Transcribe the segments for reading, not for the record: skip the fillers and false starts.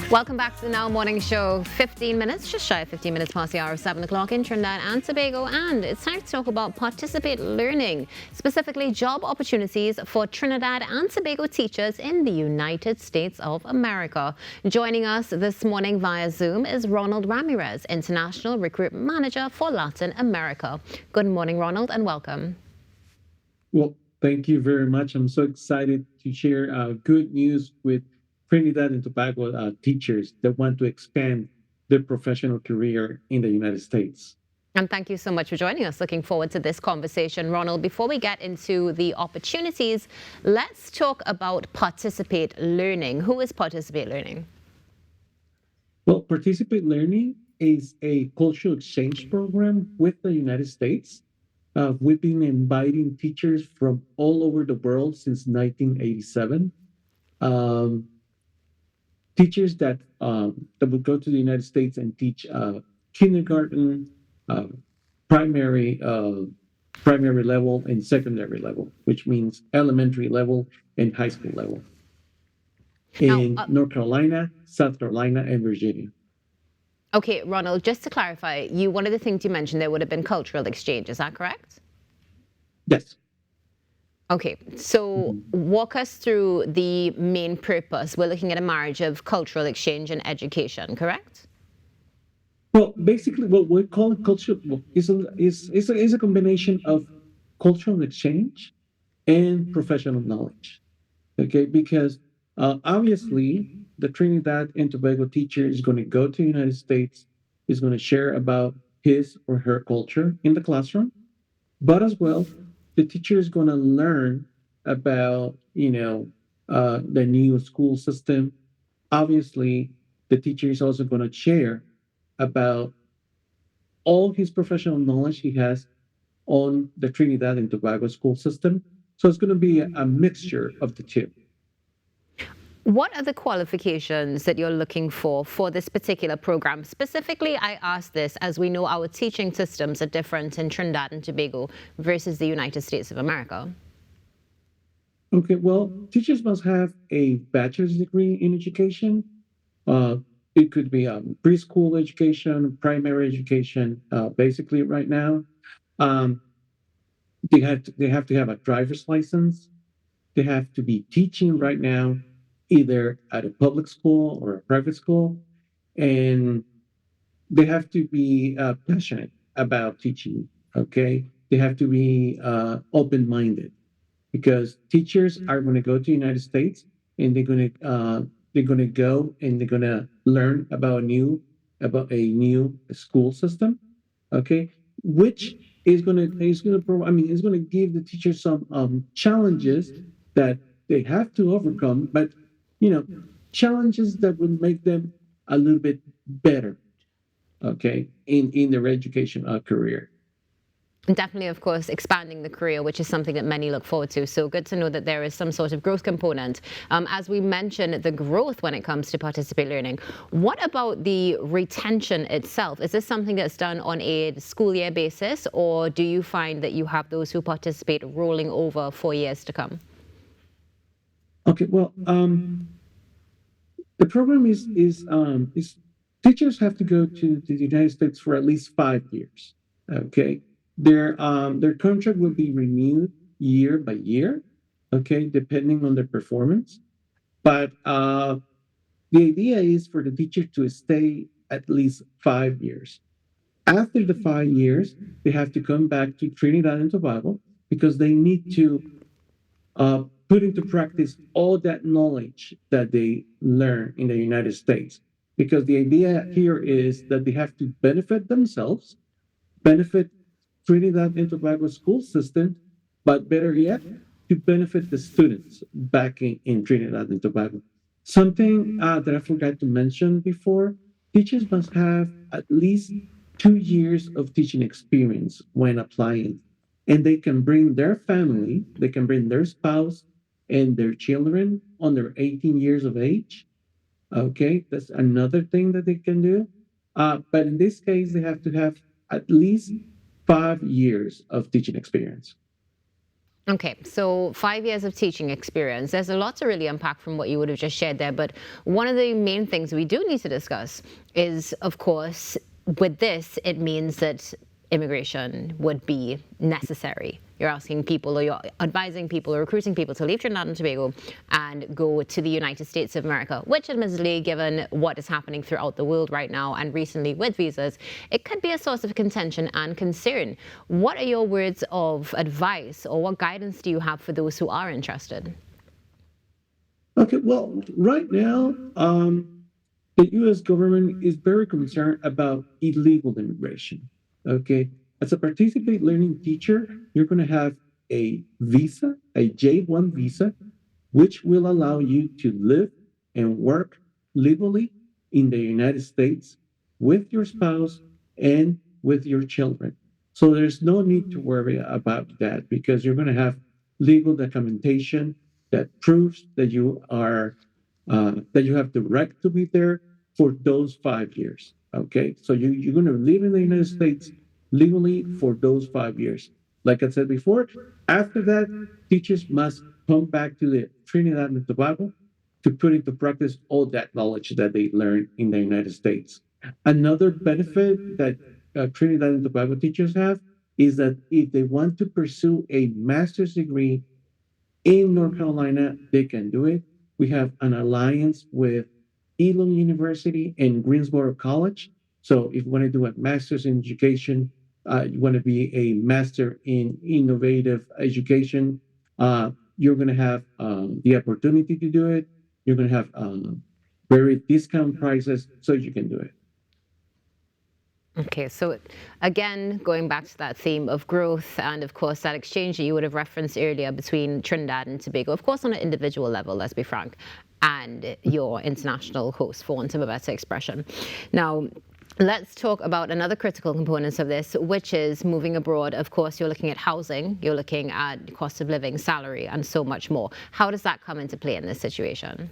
Welcome back to the Now Morning Show. 15 minutes, just shy of 15 minutes past the hour of 7 o'clock in Trinidad and Tobago. And it's time to talk about participate learning, specifically job opportunities for Trinidad and Tobago teachers in the United States of America. Joining us this morning via Zoom is Ronald Ramirez, International Recruitment Manager for Latin America. Good morning, Ronald, and welcome. Well, thank you very much. I'm so excited to share good news with Trinidad and Tobago teachers that want to expand their professional career in the United States. And thank you so much for joining us. Looking forward to this conversation. Ronald, before we get into the opportunities, let's talk about participate learning. Who is participate learning? Well, Participate Learning is a cultural exchange program with the United States. We've been inviting teachers from all over the world since 1987. Um, Teachers that would go to the United States and teach kindergarten, uh, primary primary level, and secondary level, which means elementary level and high school level Now, in North Carolina, South Carolina, and Virginia. okay, Ronald, just to clarify, one of the things you mentioned there would have been cultural exchange. Is that correct? Yes. Okay, so Mhm. walk us through the main purpose. We're looking at a marriage of cultural exchange and education, correct? Well, basically, what we call it culture well, is a combination of cultural exchange and professional knowledge. Okay, because obviously the Trinidad and Tobago teacher is going to go to the United States, is going to share about his or her culture in the classroom, but as well, the teacher is going to learn about the new school system. Obviously, the teacher is also going to share about all his professional knowledge he has on the Trinidad and Tobago school system. So it's going to be a mixture of the two. What are the qualifications that you're looking for this particular program? Specifically, I ask this as we know our teaching systems are different in Trinidad and Tobago versus the United States of America. Okay, well, teachers must have a bachelor's degree in education. Uh, it could be preschool education, primary education. Basically, right now, um, they have to have a driver's license. They have to be teaching right now, either at a public school or a private school, and they have to be passionate about teaching. Okay, they have to be open-minded because teachers are going to go to the United States and they're going to go and they're going to learn about a new school system. Okay, which is going to give the teachers some challenges that they have to overcome, but you know challenges that will make them a little bit better. Okay, in their education career. And definitely, of course, expanding the career, which is something that many look forward to. So good to know that there is some sort of growth component. As we mentioned, the growth when it comes to participate learning. What about the retention itself? Is this something that's done on a school year basis, or do you find that you have those who participate rolling over for years to come? Okay, well, the program is teachers have to go to the United States for at least 5 years. Okay, their contract will be renewed year by year. Okay, depending on their performance. But the idea is for the teacher to stay at least 5 years. After the 5 years, they have to come back to Trinidad and Tobago because they need to put into practice all that knowledge that they learn in the United States. Because the idea here is that they have to benefit themselves, benefit Trinidad and Tobago school system, but better yet, to benefit the students back in Trinidad and Tobago. Something that I forgot to mention before, teachers must have at least 2 years of teaching experience when applying. And they can bring their family, they can bring their spouse and their children under 18 years of age. Okay, that's another thing that they can do. But in this case, they have to have at least 5 years of teaching experience. Okay, so 5 years of teaching experience. There's a lot to really unpack from what you would have just shared there. But one of the main things we do need to discuss is, of course, with this, it means that immigration would be necessary. You're asking people, or you're advising people, or recruiting people to leave Trinidad and Tobago and go to the United States of America, which, admittedly, given what is happening throughout the world right now and recently with visas, it could be a source of contention and concern. What are your words of advice, or what guidance do you have for those who are interested? Okay, well, right now, the U.S. government is very concerned about illegal immigration. Okay, as a participate learning teacher, you're going to have a visa, a J-1 visa, which will allow you to live and work legally in the United States with your spouse and with your children. So there's no need to worry about that because you're going to have legal documentation that proves that that you have the right to be there for those 5 years. Okay, so you're going to live in the United States legally for those 5 years. Like I said before, after that, teachers must come back to the Trinidad and Tobago to put into practice all that knowledge that they learned in the United States. Another benefit that Trinidad and Tobago teachers have is that if they want to pursue a master's degree in North Carolina, they can do it. We have an alliance with Elon University and Greensboro College. So if you want to do a master's in education, you want to be a master in innovative education, you're going to have the opportunity to do it. You're going to have very discount prices, so you can do it. Okay, so again, going back to that theme of growth and, of course, that exchange that you would have referenced earlier between Trinidad and Tobago, of course, on an individual level, let's be frank, and your international host, for want of a better expression. Now, let's talk about another critical component of this, which is moving abroad. Of course, you're looking at housing, you're looking at cost of living, salary, and so much more. How does that come into play in this situation?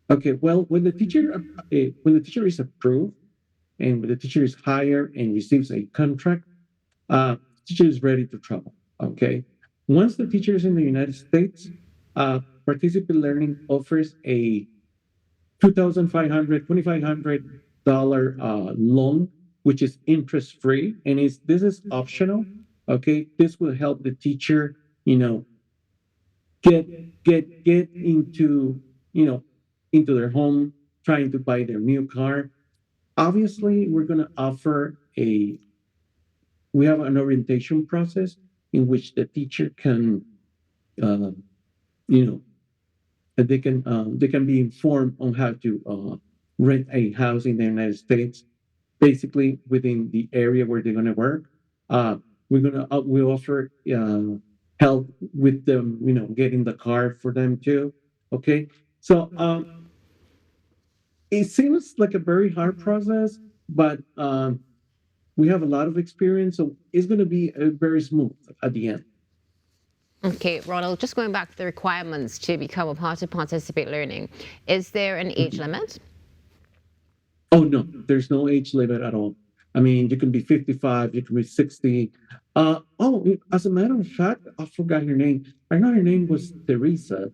Okay, well, when the teacher is approved and when the teacher is hired and receives a contract, teacher is ready to travel. Okay, once the teacher is in the United States, participant learning offers a 2,500 $2,500 loan, which is interest free, and is this is optional. Okay, this will help the teacher, you know, get into into their home, trying to buy their new car. Obviously, we're going to offer a we have an orientation process in which the teacher can uh, you know they can be informed on how to rent a house in the United States, basically within the area where they're going to work. We offer help with them, getting the car for them too. Okay, so it seems like a very hard process, but we have a lot of experience, so it's going to be very smooth at the end. Okay, Ronald, just going back to the requirements to become a part of Participate Learning, is there an age Mhm. limit? Oh no, there's no age limit at all. I mean, you can be 55, you can be 60. As a matter of fact, I forgot her name. I know her name was Teresa.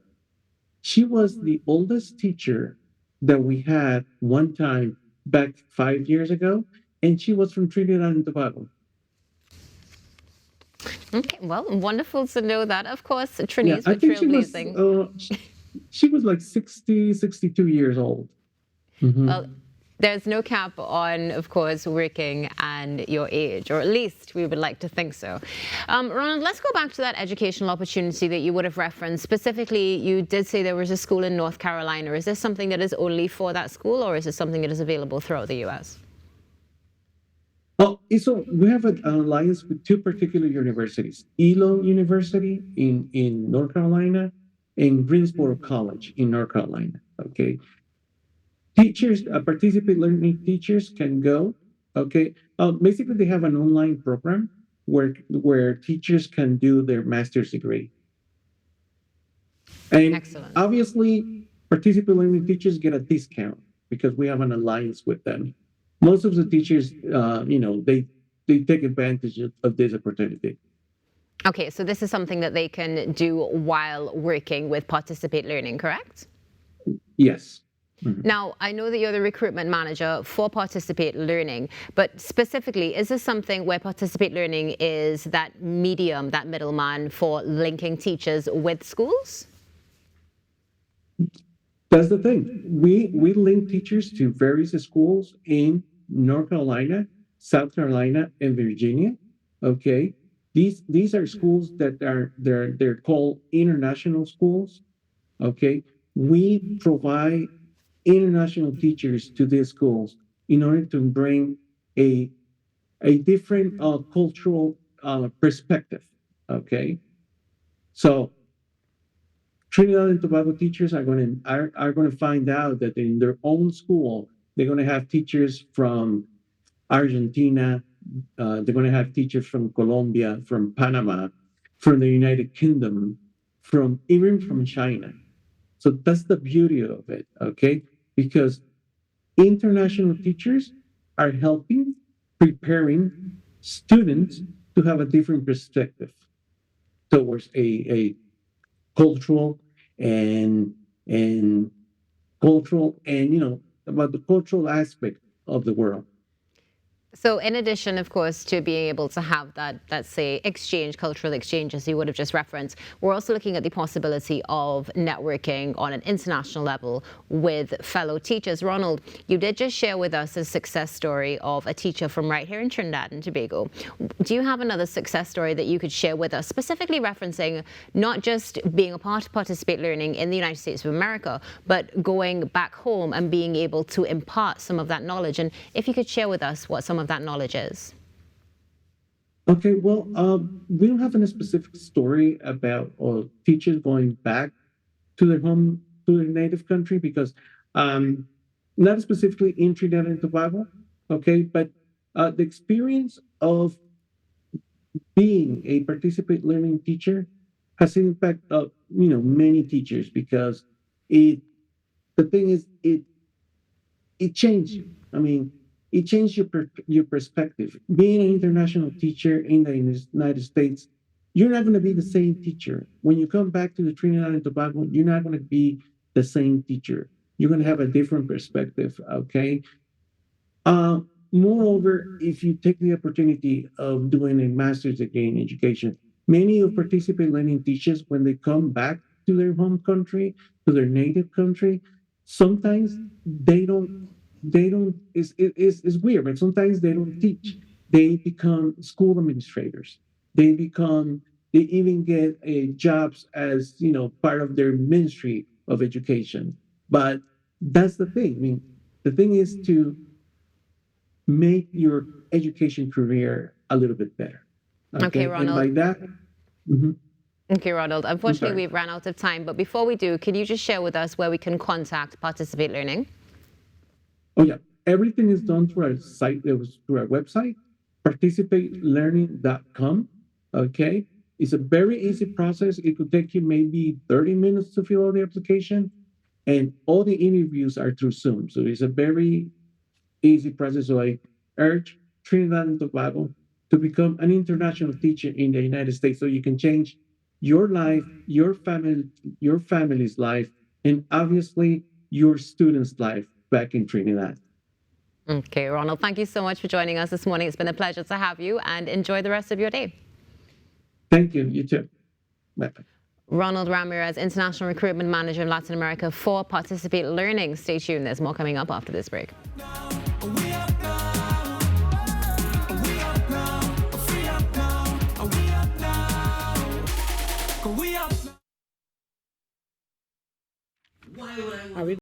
She was the oldest teacher that we had one time back 5 years ago, and she was from Trinidad and Tobago. Okay, well, wonderful to know that. Of course, Yeah, Trini's I were think trailblazing. she was like 60, 62 years old. Mhm. Well, there's no cap on, of course, working and your age, or at least we would like to think so. Ronald, let's go back to that educational opportunity that you would have referenced. Specifically, you did say there was a school in North Carolina. Is this something that is only for that school, or is it something that is available throughout the U.S.? So we have an alliance with two particular universities, Elon University in North Carolina and Greensboro College in North Carolina. Okay. Teachers, participate learning teachers can go. Okay. Basically, they have an online program where teachers can do their master's degree. And Excellent. obviously, participant learning teachers get a discount because we have an alliance with them. Most of the teachers, they take advantage of this opportunity. Okay, so this is something that they can do while working with Participate Learning, correct? Yes. Mhm. Now, I know that you're the recruitment manager for Participate Learning, but specifically, is this something where Participate Learning is that medium, that middleman for linking teachers with schools? That's the thing. We link teachers to various schools in North Carolina, South Carolina, and Virginia. Okay, these are schools that they're called international schools. Okay, we provide international teachers to these schools in order to bring a a different cultural perspective. Okay, so Trinidad and Tobago teachers are going to find out that in their own school they're going to have teachers from Argentina, they're going to have teachers from Colombia, from Panama, from the United Kingdom, from even from China. So that's the beauty of it, okay? Because international teachers are helping preparing students to have a different perspective towards a cultural and and cultural and about the cultural aspect of the world. So in addition, of course, to being able to have that say exchange, cultural exchange, as you would have just referenced, we're also looking at the possibility of networking on an international level with fellow teachers. Ronald, you did just share with us a success story of a teacher from right here in Trinidad and Tobago. Do you have another success story that you could share with us, specifically referencing not just being a part of Participate Learning in the United States of America, but going back home and being able to impart some of that knowledge? And if you could share with us what some of that knowledge is. Okay, well, we don't have any specific story about teachers going back to their home, to their native country, because um, not specifically in Trinidad and Tobago, okay, but the experience of being a participate learning teacher has impacted many teachers because it the thing is it changed you. I mean, it changed your perspective. Being an international teacher in the United States, you're not going to be the same teacher when you come back to the Trinidad and Tobago. You're not going to be the same teacher. You're going to have a different perspective. Okay. Moreover, if you take the opportunity of doing a master's degree in education, many of participate learning teachers, when they come back to their home country, to their native country, sometimes they don't it's weird, but sometimes they don't teach. They become school administrators. They even get a jobs as part of their ministry of education. But that's the thing. I mean, the thing is to make your education career a little bit better. Okay, Okay, and Ronald. by that, mhm, Okay, Ronald. I'm Unfortunately, sorry. we've run out of time, but before we do, can you just share with us where we can contact Participate Learning? Oh yeah, everything is done through our site. It was through our website, participatelearning.com. Okay, it's a very easy process. It could take you maybe 30 minutes to fill out the application, and all the interviews are through Zoom. So it's a very easy process. So I urge Trinidad and Tobago to become an international teacher in the United States, so you can change your life, your family's life, and obviously your students' life back in Trinidad. Okay, Ronald, thank you so much for joining us this morning. It's been a pleasure to have you, and enjoy the rest of your day. Thank you. You too. Bye. Ronald Ramirez, International Recruitment Manager in Latin America for Participate Learning. Stay tuned. There's more coming up after this break. Are we